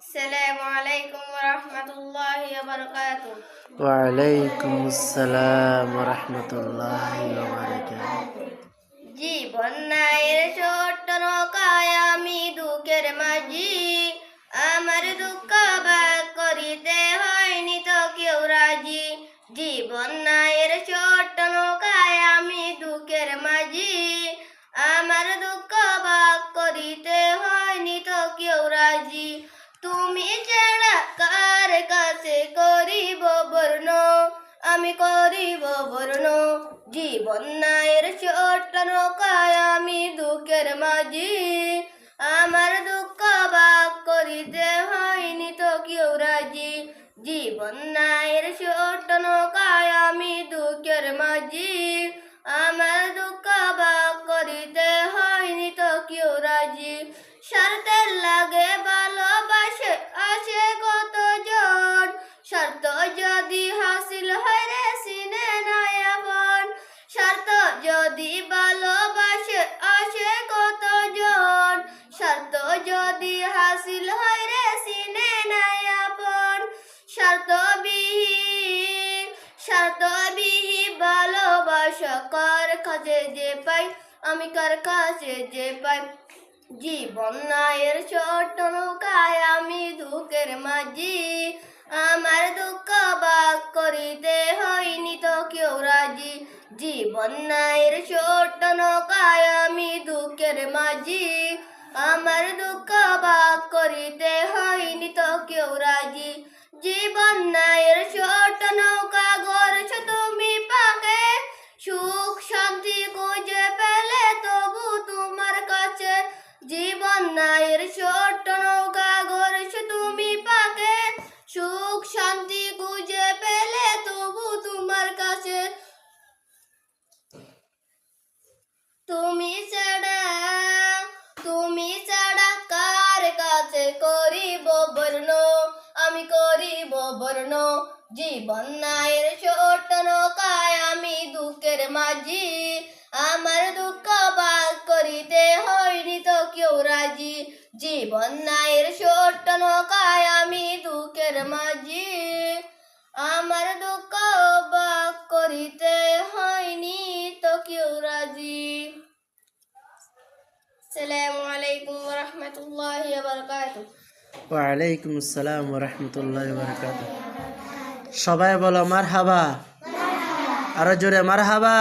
আসসালামু আলাইকুম ওয়া রাহমাতুল্লাহি ওয়া বারাকাতুহু। ওয়ালাইকুম আসসালাম রহমতুল্লাহি ওয়া বারাকাতুহু। জীবন নায়ের ছোট্ট নৌকায় আমি দুঃখের মাঝি, আমার দুঃখ ভাগ করিতে হয়নি তো কেউ রাজি। জীবন নায়ের ছোট্ট নৌকায় আমি দুঃখের মাঝি, আমার দুঃখ ভাগ করিতে হয়নি তো কেউ রাজি। তুমি ছাড়া কার কাছে করিব বর্ণ, আমি করিব বর্ণ। জীবন নায়ের ছোট্ট নৌকায় আমি দুঃখের মাঝি, আমার দুঃখ ভাগ করিতে হয়নি তো কেউ রাজি। জীবন নায়ের ছোট্ট নৌকায় আমি দুঃখের মাঝি, আমার দুঃখ ভাগ করিতে হয়নি তো কেউ রাজি। স্বার্থের লাগে ভালোবাসে আছে কতজন, স্বার্থ যদি হাসিল হয় রে সিনে নাই আপন। স্বার্থ যদি ভালোবাসে আছে কতজন, স্বার্থ যদি হাসিল হয় রে সিনে নাই আপন। স্বার্থবিহীন ভালোবাসা কার কাছে যে পাই, আমি কার কাছে যে পাই। জীবন নায়ের ছোট্ট নৌকায় আমি দুঃখের মাঝি, আমার দুঃখ ভাগ করিতে হয়নি তো কেউ রাজি। জীবন নায়ের ছোট্ট নৌকায় আমি দুঃখের মাঝি, আমার দুঃখ ভাগ করিতে হয়নি তো কেউ রাজি। জীবন নায়ের ছোট্ট নৌকা গড়ছ তুমি পাকে, সুখ শান্তি খুঁজে পেলে তবু তোমার কাছে। জীবন নায়ের ছোট্ট নৌকা গড়ছ তুমি পাকে, সুখ শান্তি খুঁজে পেলে তবু তোমার কাছে। তুমি ছাড়া কার কাছে করিব বর্ণ, আমি করিব বর্ণ। জীবন নায়ের ছোট্ট নৌকায় আমি দুঃখের মাঝি, আমার দুঃখ ভাগ করিতে হয়নি তো কেউ রাজি। জীবন নায়ের ছোট্ট নৌকায় আমি দুঃখের মাঝি, আমার দুঃখ ভাগ করিতে হয়নি তো কেউ রাজি। আসসালামু আলাইকুম ওয়া রাহমাতুল্লাহি ওয়া বারাকাতুহু। ওয়ালাইকুম আসসালাম রহমতুল্লাহি ওয়া বারাকাতুহু। সবাই বলো মারহাবা, আরো জোরে মারহাবা।